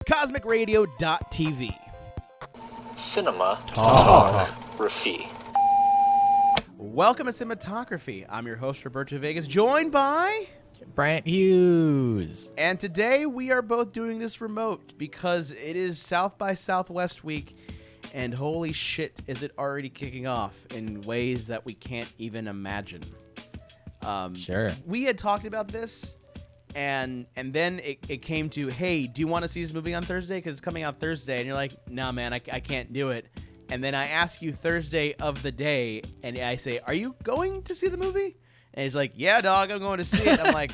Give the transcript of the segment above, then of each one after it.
CosmicRadio.tv. Cinematalkraphy. Welcome to Cinematalkraphy. I'm your host, Roberto Vegas, joined by... Brandt Hughes. And today we are both doing this remote because it is South by Southwest week, and holy shit, is it already kicking off in ways that we can't even imagine. Sure. We had talked about this, and then it came to, hey, do you want to see this movie on Thursday? Because it's coming out Thursday. And you're like, no, man, I can't do it. And then I ask you Thursday of the day, and I say, are you going to see the movie? And he's like, yeah, dog, I'm going to see it. I'm like,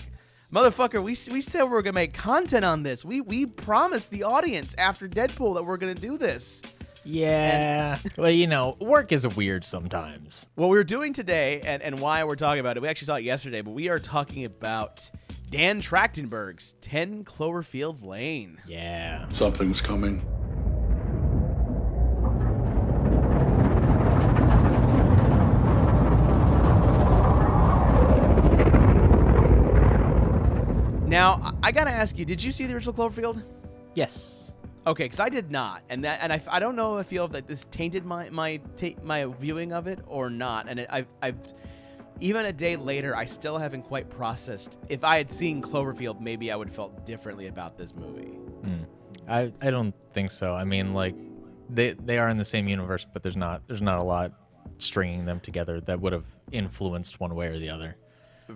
motherfucker, we said we were going to make content on this. We promised the audience after Deadpool that we're going to do this. Yeah. Well, you know, work is weird sometimes. What we're doing today, and why we're talking about it, we actually saw it yesterday, but we are talking about Dan Trachtenberg's 10 Cloverfield Lane. Yeah. Something's coming. Now, I gotta ask you, did you see the original Cloverfield? Yes. Okay, because I did not, and I don't know if I feel that this tainted my viewing of it or not. And I've even a day later, I still haven't quite processed. If I had seen Cloverfield, maybe I would have felt differently about this movie. I don't think so. I mean, like they are in the same universe, but there's not a lot stringing them together that would have influenced one way or the other.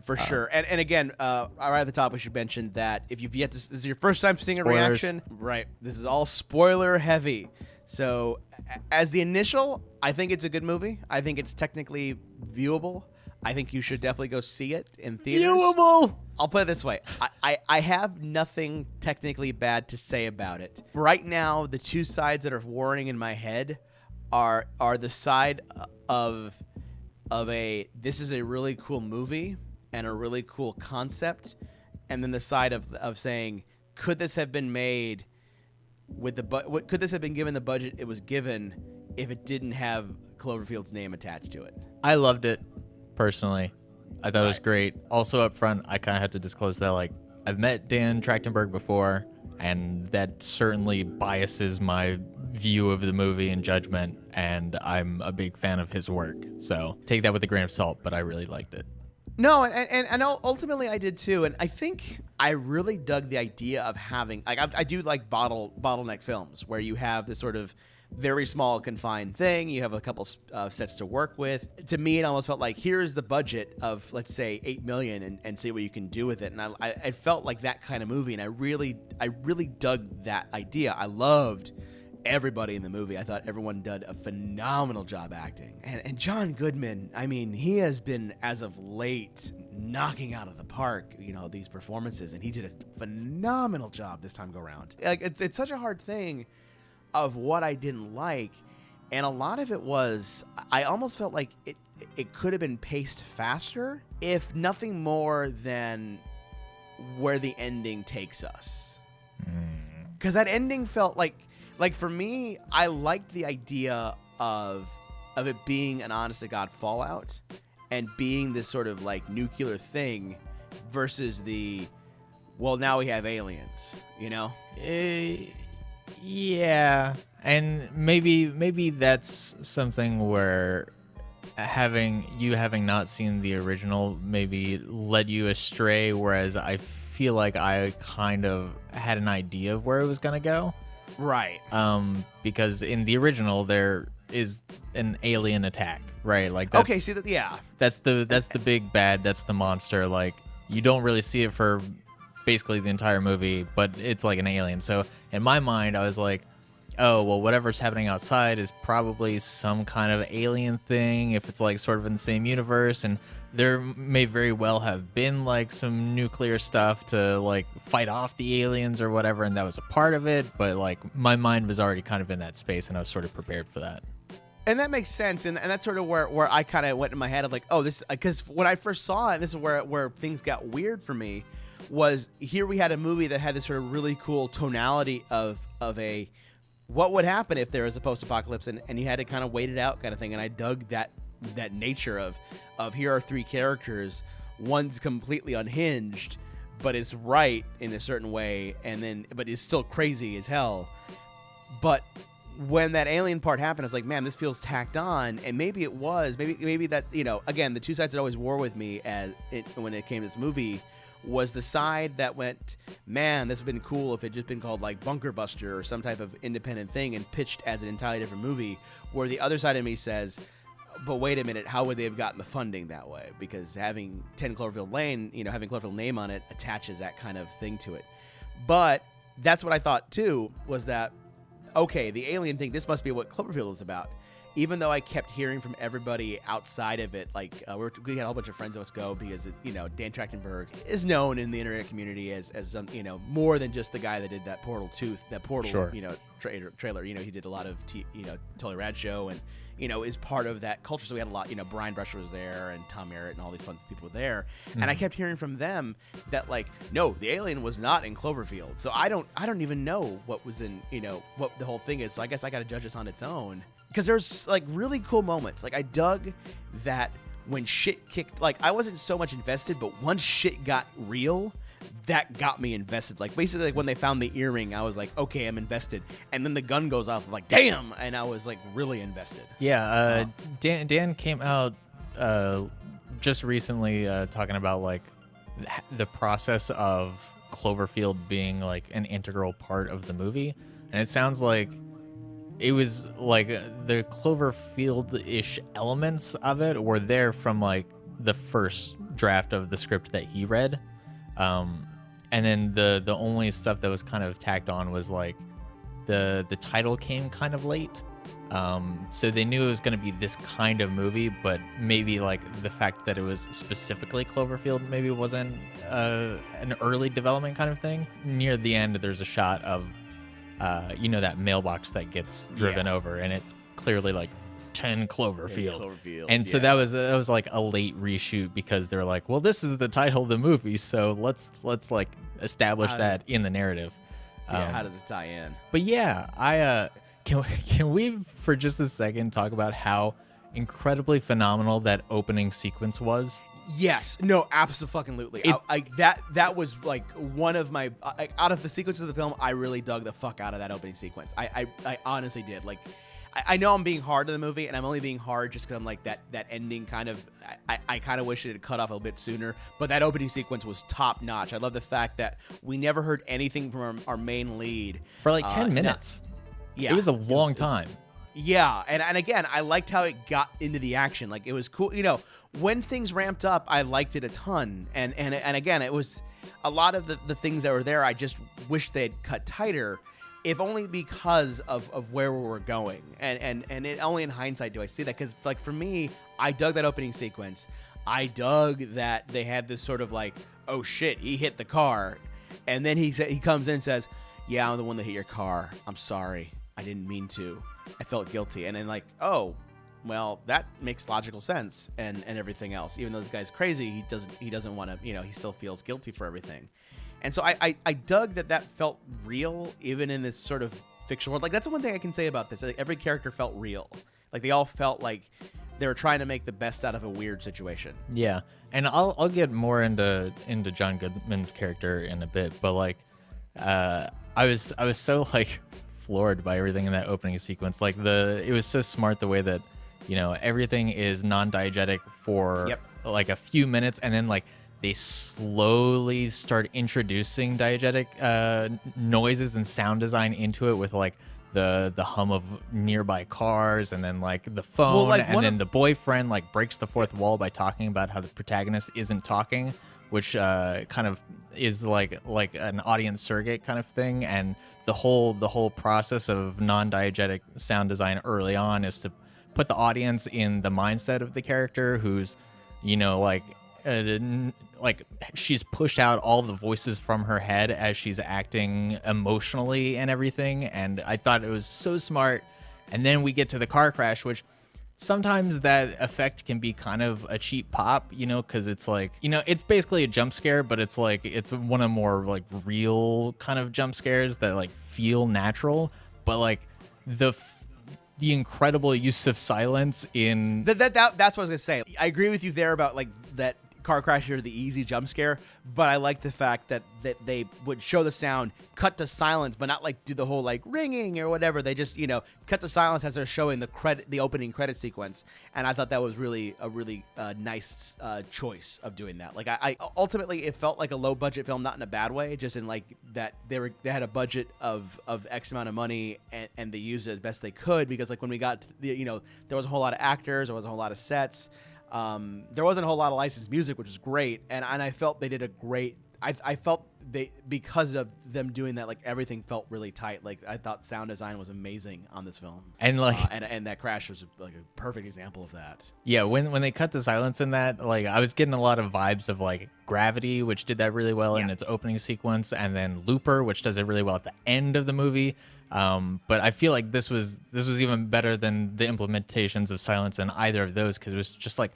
For sure. And again, right at the top, we should mention that if you've yet to, this is your first time seeing Spoilers. a reaction, right? This is all spoiler heavy. So as the initial, I think it's a good movie. I think it's technically viewable. I think you should definitely go see it in theaters. Viewable! I'll put it this way. I have nothing technically bad to say about it. Right now, the two sides that are warring in my head are the side of a, this is a really cool movie and a really cool concept, and then the side of saying, could this have been made with could this have been given the budget it was given if it didn't have Cloverfield's name attached to it? I loved it, personally. I thought it was great. Also, up front, I kind of have to disclose that, like, I've met Dan Trachtenberg before, and that certainly biases my view of the movie and judgment, and I'm a big fan of his work. So take that with a grain of salt, but I really liked it. No, and ultimately I did too, and I think I really dug the idea of having, like, I do like bottleneck films where you have this sort of very small confined thing, you have a couple sets to work with. To me, it almost felt like, here's the budget of, let's say, $8 million, and see what you can do with it. And I felt like that kind of movie, and I really dug that idea. I loved everybody in the movie. I thought everyone did a phenomenal job acting. And John Goodman, I mean, he has been, as of late, knocking out of the park, you know, these performances, and he did a phenomenal job this time go around. Like, it's such a hard thing of what I didn't like, and a lot of it was, I almost felt like it could have been paced faster, if nothing more than where the ending takes us. Because that ending felt like for me, I liked the idea of it being an honest-to-God fallout and being this sort of like nuclear thing versus the, well, now we have aliens, you know? Yeah, and maybe that's something where having not seen the original maybe led you astray, whereas I feel like I kind of had an idea of where it was gonna go. Right. Because in the original there is an alien attack, right? Like, that's, okay, see that, yeah. That's the big bad, that's the monster. Like, you don't really see it for basically the entire movie, but it's like an alien. So in my mind, I was like, oh, well, whatever's happening outside is probably some kind of alien thing, if it's like sort of in the same universe, and there may very well have been like some nuclear stuff to like fight off the aliens or whatever, and that was a part of it, but like my mind was already kind of in that space, and I was sort of prepared for that. And that makes sense, and that's sort of where I kind of went in my head of like, oh, this, because when I first saw it, this is where things got weird for me, was here we had a movie that had this sort of really cool tonality of a, what would happen if there was a post-apocalypse, and you had to kind of wait it out kind of thing, and I dug that nature of here are three characters, one's completely unhinged, but is right in a certain way, but is still crazy as hell. But when that alien part happened, I was like, man, this feels tacked on. And maybe that, again, the two sides that always war with me when it came to this movie was the side that went, man, this would have been cool if it just been called like Bunker Buster or some type of independent thing and pitched as an entirely different movie, where the other side of me says, but wait a minute, how would they have gotten the funding that way? Because having 10 Cloverfield Lane, having Cloverfield name on it attaches that kind of thing to it. But that's what I thought too, was that, okay, the alien thing, this must be what Cloverfield is about. Even though I kept hearing from everybody outside of it, like we had a whole bunch of friends of us go because Dan Trachtenberg is known in the internet community as more than just the guy that did that Portal Sure. Trailer. He did a lot of Totally Rad Show and is part of that culture. So we had a lot. Brian Brusher was there and Tom Merritt and all these fun people were there. Mm-hmm. And I kept hearing from them that no, the alien was not in Cloverfield. So I don't even know what was in what the whole thing is. So I guess I got to judge this on its own. Because there's really cool moments. I dug that when shit kicked, I wasn't so much invested, but once shit got real, that got me invested. Basically when they found the earring, I was like, okay, I'm invested. And then the gun goes off, I'm like, damn, and I was really invested. Yeah, Dan came out just recently talking about the process of Cloverfield being an integral part of the movie, and it sounds like it was the Cloverfield-ish elements of it were there from the first draft of the script that he read, and then the only stuff that was kind of tacked on was the title came kind of late, so they knew it was going to be this kind of movie, but maybe the fact that it was specifically Cloverfield maybe wasn't an early development kind of thing. Near the end, there's a shot of that mailbox that gets driven over, and it's clearly 10 Cloverfield. And so that was a late reshoot because they're like, well, this is the title of the movie, so let's establish that in the narrative. How does it tie in? But yeah, I can we for just a second talk about how incredibly phenomenal that opening sequence was? Yes. No, absolutely. That was one of my out of the sequences of the film, I really dug the fuck out of that opening sequence. I honestly did. I know I'm being hard to the movie, and I'm only being hard just because I'm that ending kind of. I kind of wish it had cut off a bit sooner, but that opening sequence was top notch. I love the fact that we never heard anything from our main lead for 10 minutes. Yeah, it was a long time. Yeah, and again, I liked how it got into the action. It was cool. When things ramped up, I liked it a ton. And again, it was a lot of the things that were there. I just wish they had cut tighter, if only because of where we were going. And it, only in hindsight do I see that. Because for me, I dug that opening sequence. I dug that they had this sort of oh shit, he hit the car, and then he comes in and says, yeah, I'm the one that hit your car. I'm sorry. I didn't mean to. I felt guilty. And then oh, well, that makes logical sense and everything else. Even though this guy's crazy, he doesn't want to, he still feels guilty for everything. And so I dug that felt real, even in this sort of fictional world. That's the one thing I can say about this. Every character felt real. They all felt like they were trying to make the best out of a weird situation. Yeah. And I'll get more into John Goodman's character in a bit, but I was so floored by everything in that opening sequence. It was so smart the way that everything is non-diegetic for a few minutes, and then they slowly start introducing diegetic noises and sound design into it with the hum of nearby cars, and then the phone, and then the boyfriend breaks the fourth wall by talking about how the protagonist isn't talking, which kind of is like an audience surrogate kind of thing. And the whole process of non-diegetic sound design early on is to put the audience in the mindset of the character who's she's pushed out all the voices from her head as she's acting emotionally and everything. And I thought it was so smart. And then we get to the car crash, which sometimes that effect can be kind of a cheap pop, because it's it's basically a jump scare, but it's it's one of more real kind of jump scares that feel natural. But the incredible use of silence in that's what I was gonna say. I agree with you there about that car crash or the easy jump scare, but I like the fact that they would show the sound, cut to silence, but not like do the whole like ringing or whatever. They just, cut to silence as they're showing the opening credit sequence. And I thought that was really a really nice choice of doing that. Like I ultimately, it felt like a low budget film, not in a bad way, just in like that they had a budget of X amount of money and they used it as best they could, because like when we got to there was a whole lot of actors, there was a whole lot of sets. There wasn't a whole lot of licensed music, which is great, and I felt they did a great. I felt because of them doing that, like everything felt really tight. Like I thought sound design was amazing on this film, and like and that crash was like a perfect example of that. Yeah, when they cut the silence in that, like I was getting a lot of vibes of like Gravity, which did that really well in its opening sequence, and then Looper, which does it really well at the end of the movie. But I feel like this was even better than the implementations of silence in either of those, because it was just like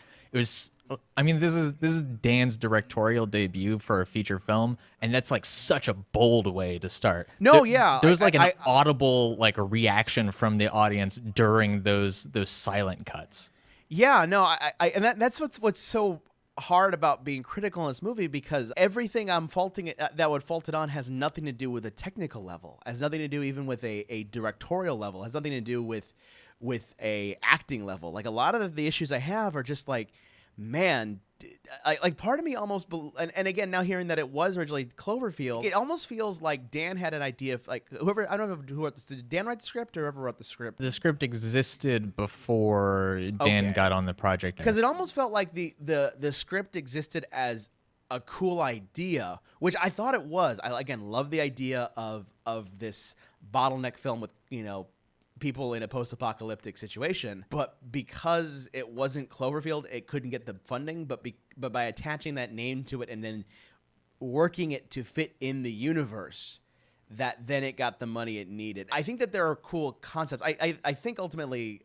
I mean, this is Dan's directorial debut for a feature film, and that's like such a bold way to start. No, there was like an audible like a reaction from the audience during those silent cuts. Yeah, no, and that's what's so hard about being critical in this movie, because everything I'm faulting it that would fault it on has nothing to do with a technical level, has nothing to do even with a directorial level, has nothing to do with a acting level. Like a lot of the issues I have are just like, man, like part of me almost and again, now hearing that it was originally Cloverfield, it almost feels like Dan had an idea of like whoever, I don't know who wrote this, did Dan write the script or whoever wrote the script? The script existed before Dan got on the project, because it almost felt like the script existed as a cool idea, which I thought it was. I again love the idea of this bottleneck film with people in a post-apocalyptic situation, but because it wasn't Cloverfield, it couldn't get the funding. But by attaching that name to it and then working it to fit in the universe, then it got the money it needed. I think that there are cool concepts. I think ultimately,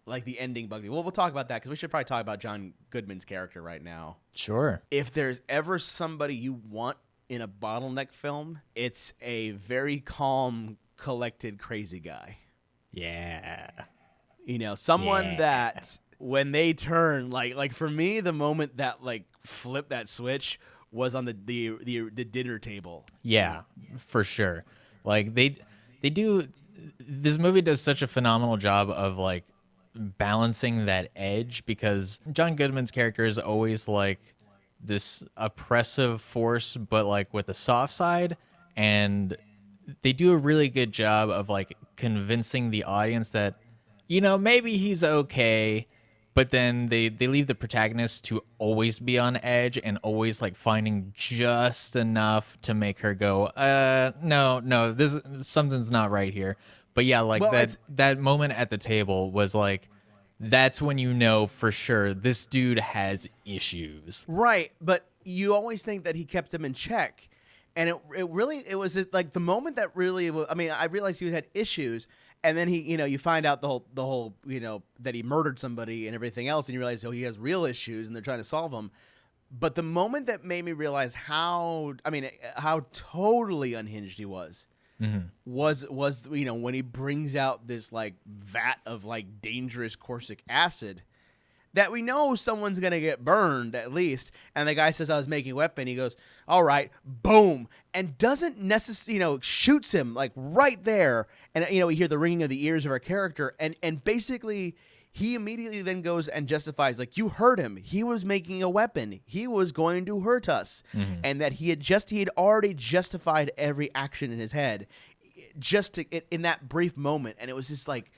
like the ending bugged me. Well, we'll talk about that because we should probably talk about John Goodman's character right now. Sure. If there's ever somebody you want in a bottleneck film, it's a very calm, collected, crazy guy. Yeah. Someone that when they turn, like for me, the moment that like flipped that switch was on the dinner table. Yeah, for sure. Like they do, this movie does such a phenomenal job of like balancing that edge, because John Goodman's character is always like this oppressive force, but like with a soft side, and they do a really good job of like convincing the audience that, maybe he's okay, but then they leave the protagonist to always be on edge and always like finding just enough to make her go, no, something's not right here. But yeah, like that moment at the table was like, that's when for sure this dude has issues. Right, but you always think that he kept him in check. And it was like the moment that really, I mean, I realized he had issues, and then he, you find out the whole, that he murdered somebody and everything else, and you realize, he has real issues and they're trying to solve them. But the moment that made me realize how totally unhinged he was, was when he brings out this like vat of like dangerous Corsic acid that we know someone's going to get burned at least. And the guy says, I was making a weapon. He goes, all right, boom. And doesn't necessarily, shoots him like right there. And, we hear the ringing of the ears of our character. And basically he immediately then goes and justifies, like, you heard him. He was making a weapon. He was going to hurt us. And that he had already justified every action in his head in that brief moment. And it was just like,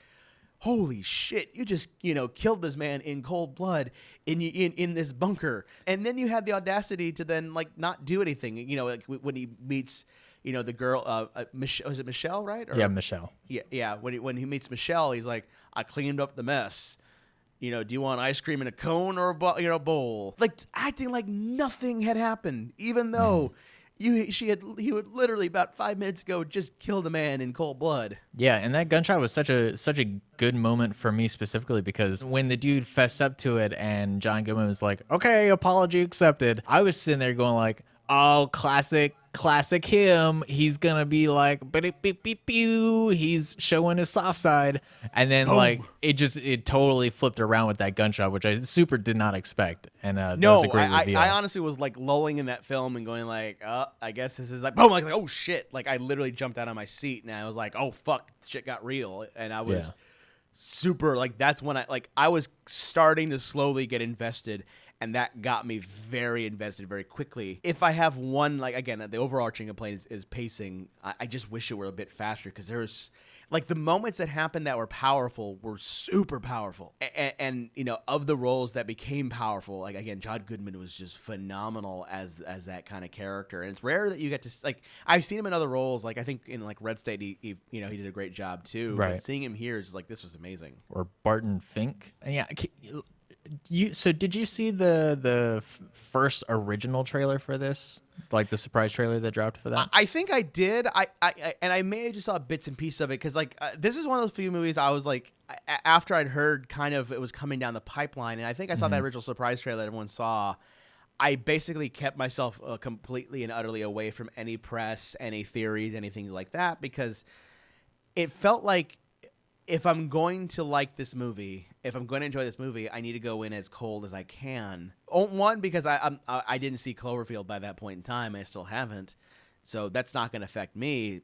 holy shit, you just, killed this man in cold blood in this bunker. And then you had the audacity to then, like, not do anything. Like when he meets, the girl, Michelle, was it Michelle, right? Yeah, Michelle. Yeah. When he meets Michelle, he's like, I cleaned up the mess. Do you want ice cream in a cone or a bowl? Like, acting like nothing had happened, even though he would literally about 5 minutes ago just kill the man in cold blood. Yeah, and that gunshot was such a good moment for me specifically, because when the dude fessed up to it and John Goodman was like, okay, apology accepted, I was sitting there going like, oh, classic him. He's gonna be like, "Beep-beep-beep-pew." He's showing his soft side, and then like it totally flipped around with that gunshot, which I super did not expect, and that was a great reveal. I honestly was like lulling in that film and going like, I guess this is like, boom, like oh shit, like I literally jumped out of my seat and I was like, oh fuck, shit got real, and I was super like that's when I was starting to slowly get invested. And that got me very invested very quickly. If I have one, like, again, the overarching complaint is pacing. I just wish it were a bit faster because there's, like, the moments that happened that were powerful were super powerful. And you know, of the roles that became powerful, like, again, John Goodman was just phenomenal as that kind of character. And it's rare that you get to, like, I've seen him in other roles. Like, I think in, like, Red State, he did a great job, too. Right. But seeing him here is just like, this was amazing. Or Barton Fink. Yeah. So did you see the first original trailer for this, like the surprise trailer that dropped for that? I think I did. I may have just saw bits and pieces of it because like this is one of those few movies I was like after I'd heard kind of it was coming down the pipeline, and I think I saw that original surprise trailer that everyone saw. I basically kept myself completely and utterly away from any press, any theories, anything like that, because it felt like if I'm going to like this movie, if I'm going to enjoy this movie, I need to go in as cold as I can. One, because I didn't see Cloverfield by that point in time. I still haven't. So that's not going to affect me.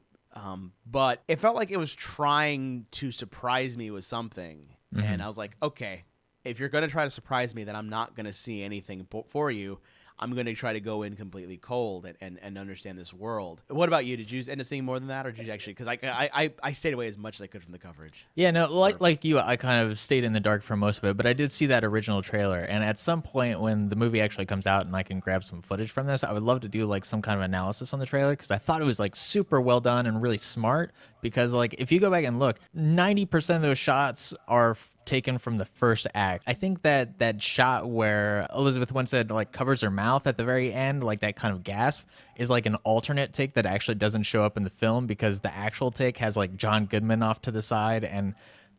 But it felt like it was trying to surprise me with something. And I was like, okay, if you're going to try to surprise me, then I'm not going to see anything for you. I'm going to try to go in completely cold and understand this world. What about you? Did you end up seeing more than that, or did you actually? Because I stayed away as much as I could from the coverage. Yeah, no, like you, I kind of stayed in the dark for most of it, but I did see that original trailer. And at some point when the movie actually comes out and I can grab some footage from this, I would love to do like some kind of analysis on the trailer because I thought it was like super well done and really smart. Because like if you go back and look, 90% of those shots are taken from the first act. I think that shot where Elizabeth Winstead like covers her mouth at the very end, like that kind of gasp, is like an alternate take that actually doesn't show up in the film because the actual take has like John Goodman off to the side, and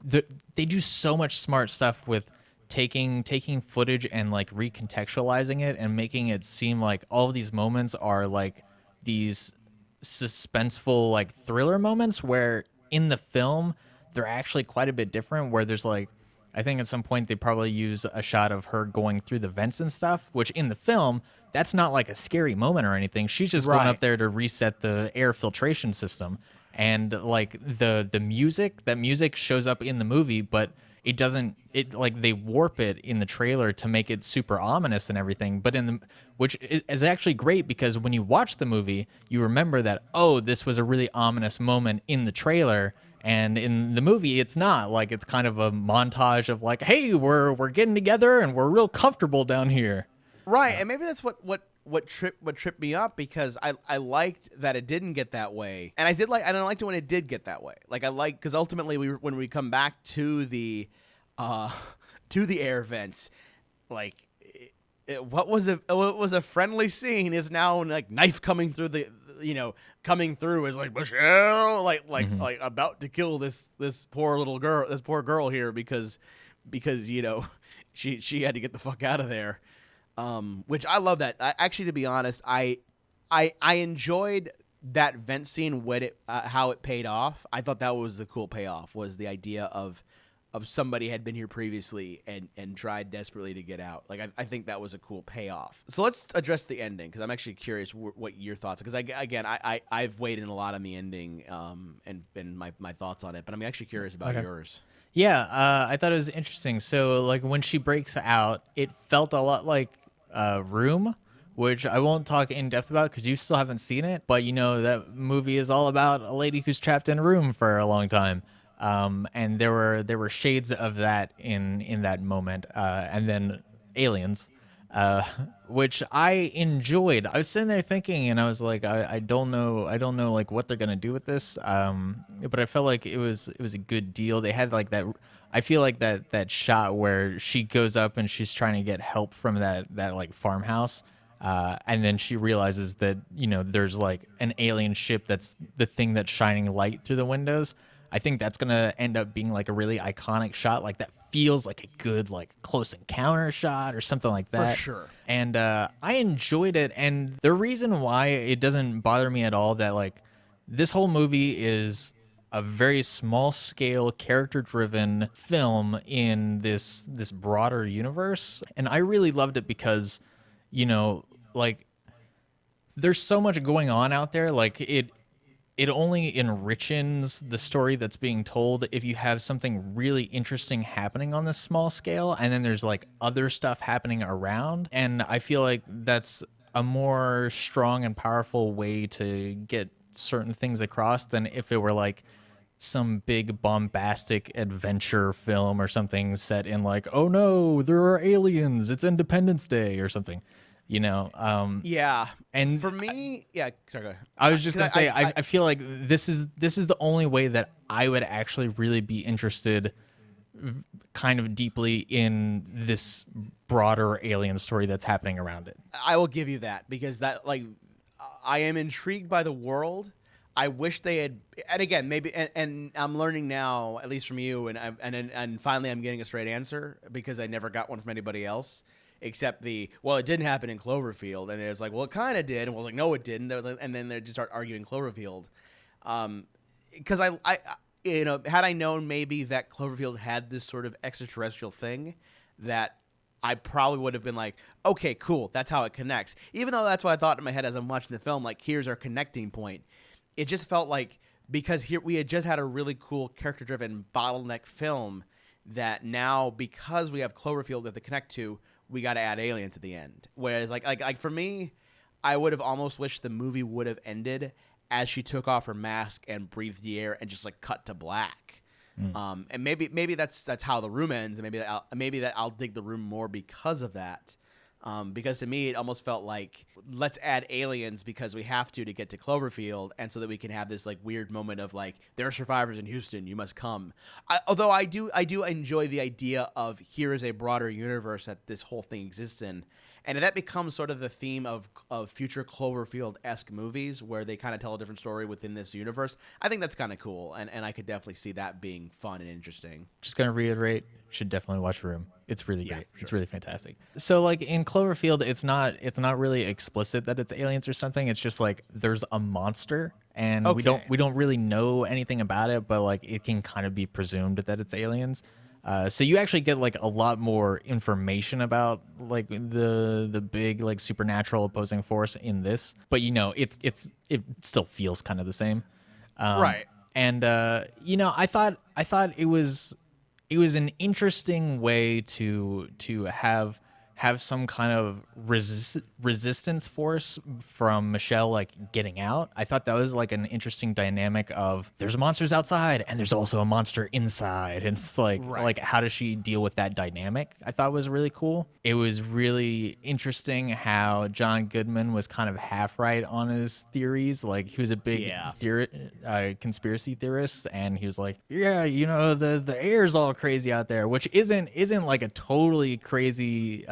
they do so much smart stuff with taking footage and like recontextualizing it and making it seem like all of these moments are like these suspenseful like thriller moments where in the film they're actually quite a bit different, where there's like I think at some point they probably use a shot of her going through the vents and stuff, which in the film, that's not like a scary moment or anything. She's just going up there to reset the air filtration system. And like the music, that music shows up in the movie, but it doesn't, it like they warp it in the trailer to make it super ominous and everything. But which is actually great because when you watch the movie, you remember that, oh, this was a really ominous moment in the trailer. And in the movie, it's not. Like, it's kind of a montage of like, hey, we're getting together and we're real comfortable down here. Right, and maybe that's what tripped me up, because I liked that it didn't get that way, and I liked it when it did get that way. Like because ultimately when we come back to the air vents, like what was a friendly scene is now like knife coming through coming through is like Michelle, like about to kill this poor girl here because she had to get the fuck out of there. Which I love that. Actually, to be honest, I enjoyed that vent scene when how it paid off. I thought that was the cool payoff, was the idea of somebody had been here previously and tried desperately to get out. Like I think that was a cool payoff. So let's address the ending, because I'm actually curious what your thoughts. Because I've weighed in a lot on the ending and my thoughts on it, but I'm actually curious about yours. Yeah, I thought it was interesting. So like when she breaks out, it felt a lot like Room, which I won't talk in depth about because you still haven't seen it. But that movie is all about a lady who's trapped in a room for a long time. And there were shades of that in that moment, and then aliens, which I enjoyed. I was sitting there thinking, and I was like, I don't know like what they're gonna do with this, but I felt like it was a good deal. They had like that. I feel like that shot where she goes up and she's trying to get help from that like farmhouse. And then she realizes that there's like an alien ship that's the thing that's shining light through the windows. I think that's gonna end up being like a really iconic shot, like that feels like a good like close encounter shot or something like that. For sure. And I enjoyed it, and the reason why it doesn't bother me at all that like this whole movie is a very small scale character driven film in this broader universe, and I really loved it because, you know, like there's so much going on out there. Like it only enriches the story that's being told if you have something really interesting happening on this small scale, and then there's like other stuff happening around. And I feel like that's a more strong and powerful way to get certain things across than if it were like some big bombastic adventure film or something set in like, oh no, there are aliens, it's Independence Day or something, you know. Yeah. And for me, yeah, sorry, go ahead. I was just gonna say, I I feel like this is the only way that I would actually really be interested kind of deeply in this broader alien story that's happening around it. I will give you that, because that, like, I am intrigued by the world. I wish they had, and again, maybe, and I'm learning now, at least from you, and finally I'm getting a straight answer, because I never got one from anybody else, except well, it didn't happen in Cloverfield, and it's like, well, it kind of did, and we're like, no, it didn't, and then they just start arguing Cloverfield, because I, you know, had I known maybe that Cloverfield had this sort of extraterrestrial thing, that I probably would have been like, okay, cool, that's how it connects, even though that's what I thought in my head as I'm watching the film, like, here's our connecting point. It just felt like, because here we had just had a really cool character-driven bottleneck film, that now, because we have Cloverfield that to connect to, we got to add aliens at the end. Whereas, like for me, I would have almost wished the movie would have ended as she took off her mask and breathed the air and just like cut to black. And maybe that's how The Room ends, and maybe I'll dig The Room more because of that. Because to me, it almost felt like, let's add aliens because we have to get to Cloverfield, and so that we can have this like weird moment of like, there are survivors in Houston, you must come. Although I do enjoy the idea of, here is a broader universe that this whole thing exists in, and that becomes sort of the theme of future Cloverfield-esque movies, where they kind of tell a different story within this universe. I think that's kind of cool, and I could definitely see that being fun and interesting. Just gonna reiterate, should definitely watch Room. It's really great. Sure. It's really fantastic. So like in Cloverfield, it's not really explicit that it's aliens or something. It's just like there's a monster, and we don't really know anything about it, but like it can kind of be presumed that it's aliens. So you actually get like a lot more information about like the big like supernatural opposing force in this, but you know it still feels kind of the same, Right? And you know, I thought it was an interesting way to have some kind of resistance force from Michelle like getting out. I thought that was like an interesting dynamic of, there's monsters outside and there's also a monster inside, and it's like like how does she deal with that dynamic? I thought was really cool. It was really interesting how John Goodman was kind of half right on his theories. Like he was a big conspiracy theorist, and he was like, yeah, you know, the air's all crazy out there, which isn't like a totally crazy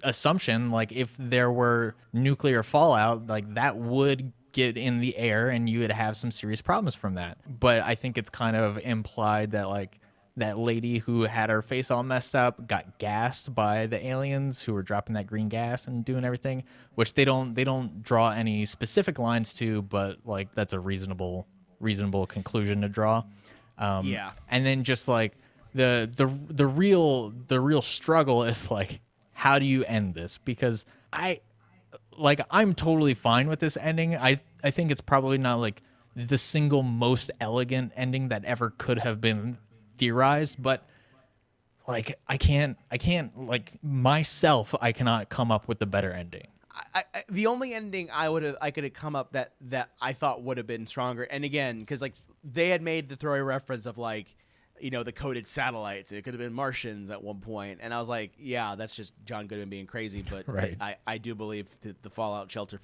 assumption. Like if there were nuclear fallout, like that would get in the air and you would have some serious problems from that. But I think it's kind of implied that like that lady who had her face all messed up got gassed by the aliens who were dropping that green gas and doing everything, which they don't draw any specific lines to, but like that's a reasonable conclusion to draw. And then just like the real struggle is like, how do you end this? Because I'm totally fine with this ending. I think it's probably not like the single most elegant ending that ever could have been theorized, but like I can't like myself, I cannot come up with a better ending. The only ending I could have come up that I thought would have been stronger, and again, because like they had made the throwaway reference of like, you know, the coded satellites. It could have been Martians at one point. And I was like, yeah, that's just John Goodman being crazy. But I do believe the Fallout shelter,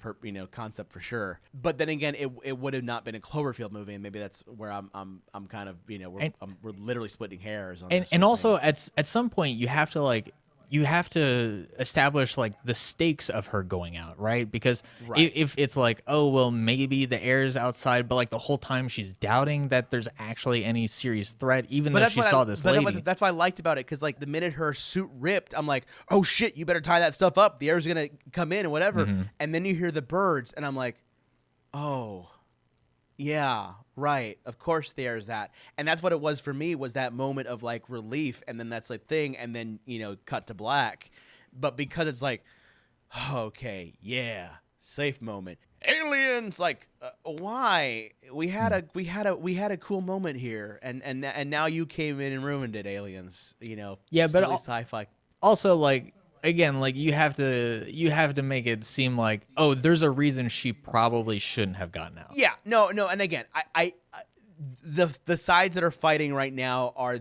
concept for sure. But then again, it would have not been a Cloverfield movie. And maybe that's where I'm kind of, you know, we're literally splitting hairs on this. And also at some point you have to like you have to establish like the stakes of her going out, right? Because Right. if it's like, oh well, maybe the air's outside, but like the whole time she's doubting that there's actually any serious threat, even But though she saw this lady. that's what I liked about it, because like the minute her suit ripped, I'm like, oh shit, you better tie that stuff up. The air's gonna come in and whatever. And then you hear the birds, and I'm like, oh, yeah, right. Of course, there's that, and that's what it was for me. Was that moment of like relief, and then that's like thing, and then cut to black. But because it's like, okay, yeah, safe moment. Aliens, like, why? We had a cool moment here, and now you came in and ruined it. Aliens, Yeah, but silly sci-fi. also like again, like you have to make it seem like, oh, there's a reason she probably shouldn't have gotten out. Yeah, no, and again, the sides that are fighting right now are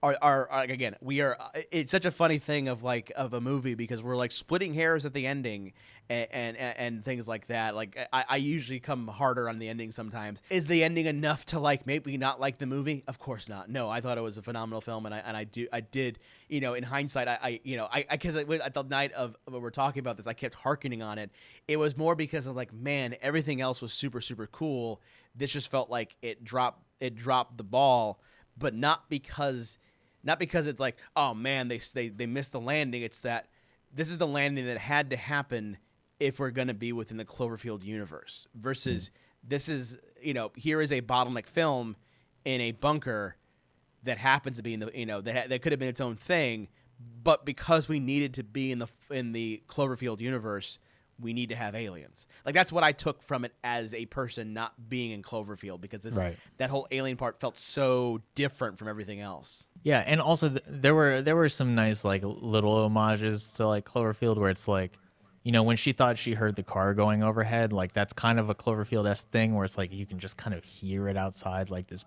again, we are. It's such a funny thing of a movie, because we're like splitting hairs at the ending and things like that. Like I usually come harder on the ending sometimes. Is the ending enough to like maybe not like the movie? Of course not. No, I thought it was a phenomenal film, and I did in hindsight I because at the night of when we're talking about this, I kept hearkening on it. It was more because of like, man, everything else was super super cool. This just felt like it dropped the ball, but not because it's like, oh man, they missed the landing. It's that this is the landing that had to happen if we're going to be within the Cloverfield universe, versus this is, here is a bottleneck film in a bunker that happens to be in the, that could have been its own thing, but because we needed to be in the Cloverfield universe, we need to have aliens. Like, that's what I took from it as a person not being in Cloverfield, because that whole alien part felt so different from everything else. Yeah, and also there were some nice like little homages to like Cloverfield, where it's like, when she thought she heard the car going overhead, like that's kind of a Cloverfield-esque thing, where it's like you can just kind of hear it outside, like this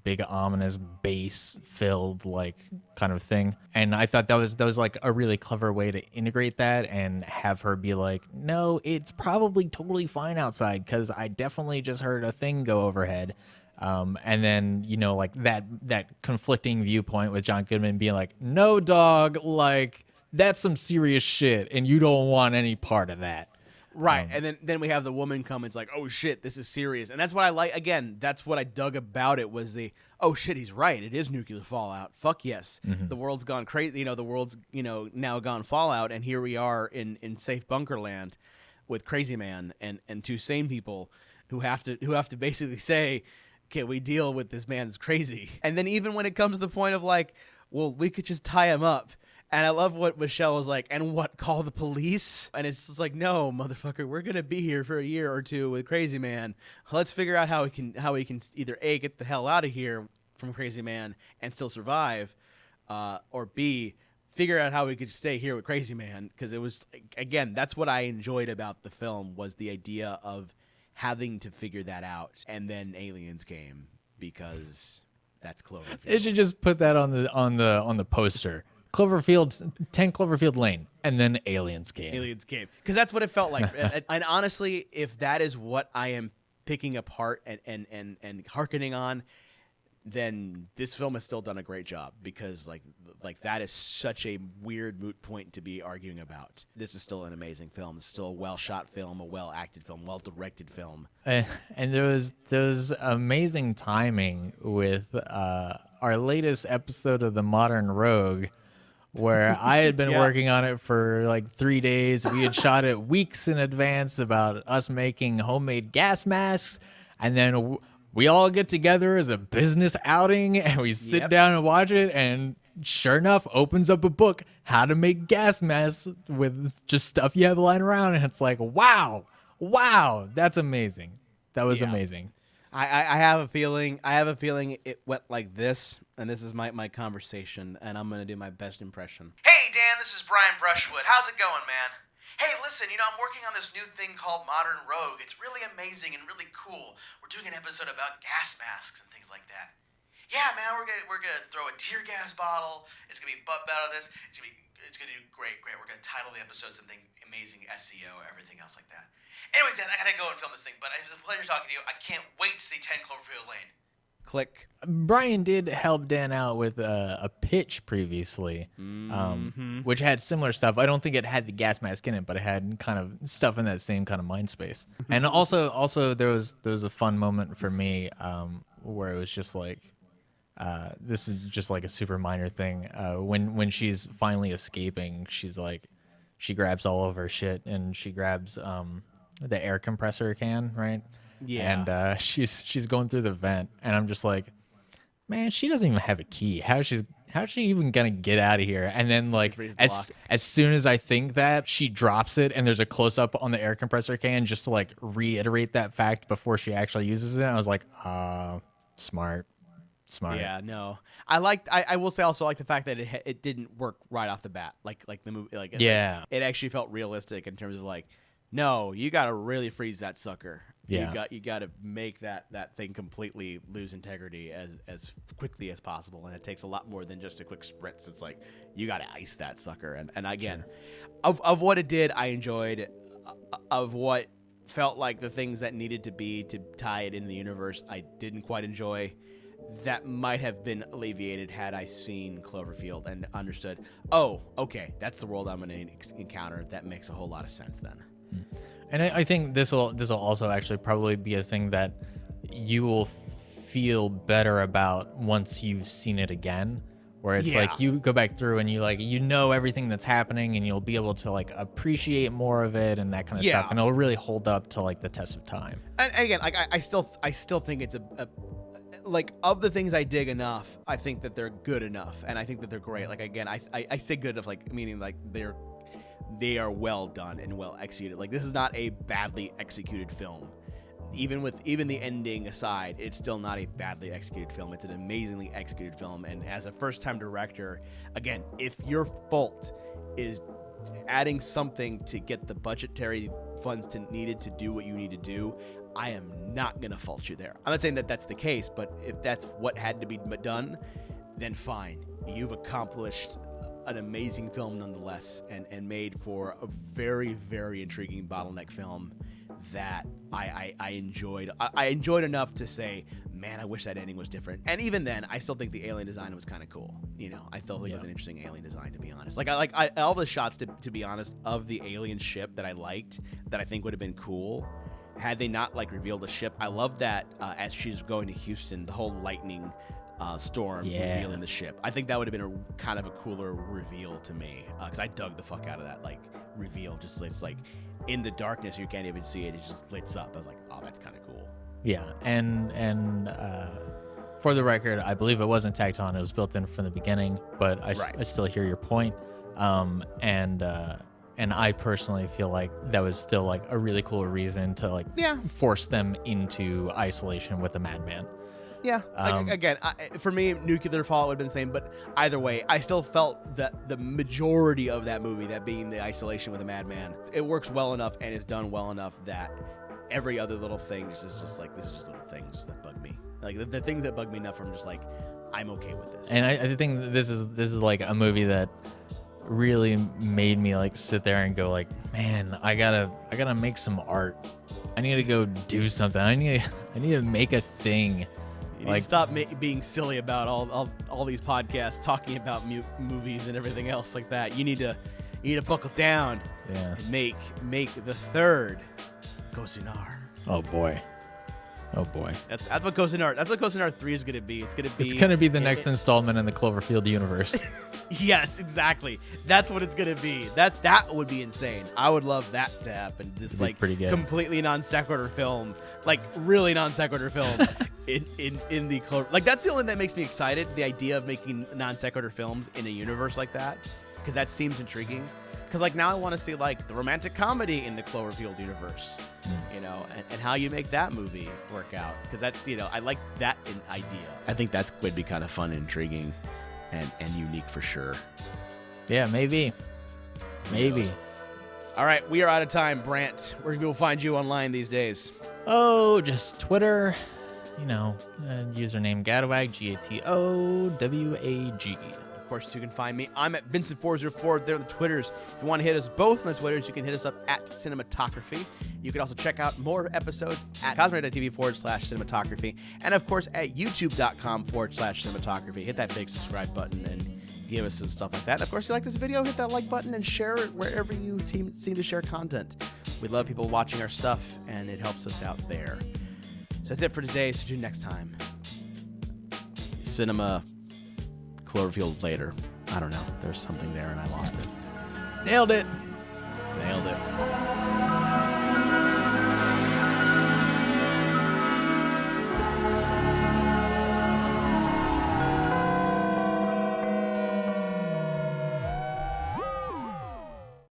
big ominous bass-filled like kind of thing. And I thought that was like a really clever way to integrate that and have her be like, no, it's probably totally fine outside, because I definitely just heard a thing go overhead. And then, like that conflicting viewpoint with John Goodman being like, no, dog, like that's some serious shit, and you don't want any part of that. Right. And then we have the woman come, and it's like, oh shit, this is serious. And that's what I like. Again, that's what I dug about it, was the, oh shit, he's right. It is nuclear fallout. Fuck yes. The world's gone crazy. The world's, now gone fallout. And here we are in safe bunker land with Crazy Man and two sane people who have to basically say, can we deal with this man's crazy? And then even when it comes to the point of like, well, we could just tie him up. And I love what Michelle was like, and what, call the police? And it's just like, no, motherfucker, we're going to be here for a year or two with Crazy Man. Let's figure out how we can either A, get the hell out of here from Crazy Man and still survive, or B, figure out how we could stay here with Crazy Man. Because it was, again, that's what I enjoyed about the film, was the idea of having to figure that out. And then aliens came, because that's Cloverfield. They should just put that on the poster. 10 Cloverfield Lane, and then aliens came. Because that's what it felt like. And honestly, if that is what I am picking apart and hearkening on, then this film has still done a great job, because like that is such a weird moot point to be arguing about. This is still an amazing film. It's still a well-shot film, a well-acted film, well-directed film. And there was amazing timing with our latest episode of The Modern Rogue, where I had been working on it for like 3 days. We had shot it weeks in advance about us making homemade gas masks. And then we all get together as a business outing, and we sit down and watch it. And sure enough, opens up a book, how to make gas masks with just stuff you have lying around. And it's like, wow, that's amazing. That was amazing. I have a feeling it went like this, and this is my conversation, and I'm gonna do my best impression. Hey Dan, this is Brian Brushwood. How's it going, man? Hey, listen, I'm working on this new thing called Modern Rogue. It's really amazing and really cool. We're doing an episode about gas masks and things like that. Yeah, man, we're gonna throw a tear gas bottle. It's gonna be butt out of this. It's gonna do great. We're gonna title the episode something amazing, SEO, everything else like that. Anyways, Dan, I gotta go and film this thing, but it was a pleasure talking to you. I can't wait to see 10 Cloverfield Lane. Click. Brian did help Dan out with a pitch previously, which had similar stuff. I don't think it had the gas mask in it, but it had kind of stuff in that same kind of mind space. And also there was a fun moment for me where it was just like, this is just like a super minor thing. When she's finally escaping, she's like, she grabs all of her shit and she grabs the air compressor can, right? Yeah. And she's going through the vent, and I'm just like, man, she doesn't even have a key. How's she even gonna get out of here? And then like as soon as I think that, she drops it, and there's a close up on the air compressor can just to like reiterate that fact before she actually uses it. I was like, smart. Yeah, no. I will say also like the fact that it didn't work right off the bat. Like the movie, like it actually felt realistic in terms of like, no, you got to really freeze that sucker. Yeah. You got to make that thing completely lose integrity as quickly as possible, and it takes a lot more than just a quick spritz. It's like you got to ice that sucker. And again, of what it did, I enjoyed. Of what felt like the things that needed to be to tie it in the universe, I didn't quite enjoy. That might have been alleviated had I seen Cloverfield and understood, oh, okay, that's the world I'm going to encounter. That makes a whole lot of sense then. And I think this will also actually probably be a thing that you will feel better about once you've seen it again, where it's like you go back through and you know everything that's happening, and you'll be able to like appreciate more of it and that kind of stuff, and it'll really hold up to like the test of time. And again, like I still think it's a like, of the things I dig enough, I think that they're good enough, and I think that they're great. Like, again, I say good enough, like, meaning like they are well done and well executed. Like, this is not a badly executed film. Even the ending aside, it's still not a badly executed film. It's an amazingly executed film. And as a first-time director, again, if your fault is adding something to get the budgetary funds needed to do what you need to do, I am not going to fault you there. I'm not saying that that's the case, but if that's what had to be done, then fine. You've accomplished an amazing film nonetheless, and made for a very, very intriguing bottleneck film that I enjoyed. I enjoyed enough to say, man, I wish that ending was different. And even then, I still think the alien design was kind of cool. You know, I still think it was an interesting alien design, to be honest. Like, all the shots, to be honest, of the alien ship that I liked, that I think would have been cool had they not like revealed the ship. I love that as she's going to Houston, the whole lightning storm revealing the ship. I think that would have been a kind of a cooler reveal to me, because I dug the fuck out of that like reveal. Just it's like in the darkness, you can't even see it. It just lights up. I was like, oh, that's kind of cool. Yeah, and for the record, I believe it wasn't tacked on. It was built in from the beginning, but I still hear your point. And I personally feel like that was still like a really cool reason to like force them into isolation with the madman. Yeah. Again, for me, nuclear fallout would have been the same, but either way, I still felt that the majority of that movie, that being the isolation with the madman, it works well enough and is done well enough that every other little thing is just like, this is just little things that bug me. Like the things that bug me enough, I'm just like, I'm okay with this. And I think this is like a movie that really made me like sit there and go like, man, I gotta make some art. I need to go do something. I need to make a thing. You need to stop being silly about all these podcasts talking about movies and everything else like that. You need to buckle down and make the third Gossanar. Oh boy. That's what Gossanar. That's what Gossanar 3 is gonna be. It's gonna be the next installment in the Cloverfield universe. Yes, exactly. That's what it's gonna be. That would be insane. I would love that to happen. This like completely non sequitur film, like really non sequitur film in the Clover. Like that's the only thing that makes me excited. The idea of making non sequitur films in a universe like that, because that seems intriguing. Because like now I want to see like the romantic comedy in the Cloverfield universe, you know, and how you make that movie work out. Because that's, you know, I like that idea. I think that's would be kind of fun and intriguing and unique for sure. Yeah, maybe. All right, we are out of time. Brandt, where can people find you online these days? Oh, just Twitter. You know, username Gatowag, Gatowag. Of course, you can find me. I'm at Vincent404 there on the Twitters. If you want to hit us both on the Twitters, you can hit us up at Cinematalkraphy. You can also check out more episodes at cosmic.tv/cinematography. And, of course, at youtube.com/cinematography. Hit that big subscribe button and give us some stuff like that. And, of course, if you like this video, hit that like button and share it wherever you seem to share content. We love people watching our stuff, and it helps us out there. So that's it for today. So see you next time. Cinema Cloverfield later. I don't know. There's something there and I lost it. Nailed it. Nailed it.